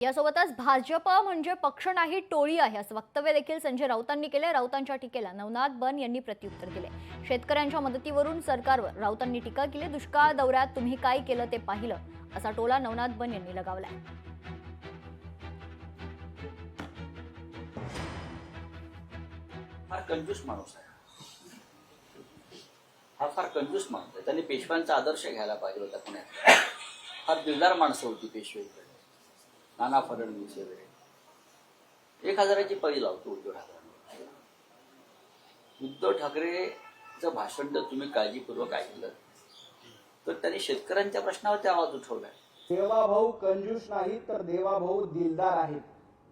यासोबतच भाजप म्हणजे पक्ष नाही टोळी आहे असं वक्तव्य देखील संजय राऊतांनी केले। राऊतांच्या टीकेला नवनाथ बन यांनी प्रत्युत्तर दिले। शेतकऱ्यांच्या मदतीवरून सरकारवर राऊतांनी टीका केली। दुष्काळ दौऱ्यात तुम्ही काय केलं ते पाहिलं असा टोला नवनाथ बन यांनी लगावलाय। फार कंजूस माणूस आहे हा फार कंजूस माणूस आहे। त्यांनी पेशव्यांचा आदर्श घ्यायला पाहिजे होता। पुण्यात फार दिलदार माणसं होती पेशवेकडे। नाना फडणवीस वगैरे 1000ची पळी लावतो उद्धव ठाकरे। उद्धव ठाकरेचं भाषण जर तुम्ही काळजीपूर्वक ऐकलं तर त्यांनी शेतकऱ्यांच्या प्रश्नावरती आवाज उठवलाय। देवाभाऊ कंजूस नाहीत तर देवाभाऊ दिलदार आहेत।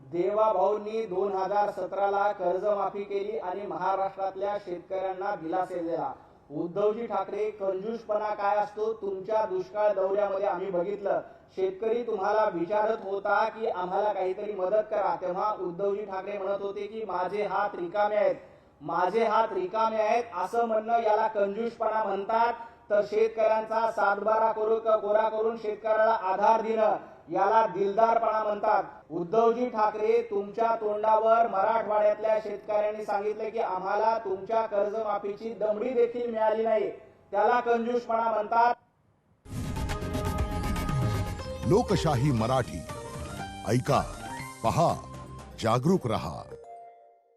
देवाभाऊंनी 2017ला कर्जमाफी केली आणि महाराष्ट्रातल्या शेतकऱ्यांना दिलासा दिला। उद्धवजी ठाकरे कंजूसपणा काय असतो तुमच्या दुष्काळ दौऱ्यामध्ये आम्ही बघितलं। शेतकरी तुम्हाला विचारत होता की आम्हाला काहीतरी मदत करा, तेव्हा उद्धवजी ठाकरे म्हणत होते की माझे हात रिकामे आहेत, माझे हात रिकामे आहेत असं म्हणणं याला कंजूसपणा म्हणतात। तर शेतकऱ्यांचा सातबारा कोरा करून शेतकऱ्याला आधार देणं याला दिलदारपणा म्हणतात। उद्धवजी ठाकरे तुमच्या तोंडावर मराठवाड्यातल्या शेतकऱ्यांनी सांगितले की आम्हाला तुमच्या कर्जमाफीची दमडी देखील मिळाली नाही, त्याला कंजूसपणा म्हणतात। लोकशाही मराठी ऐका, पहा, जागरूक रहा।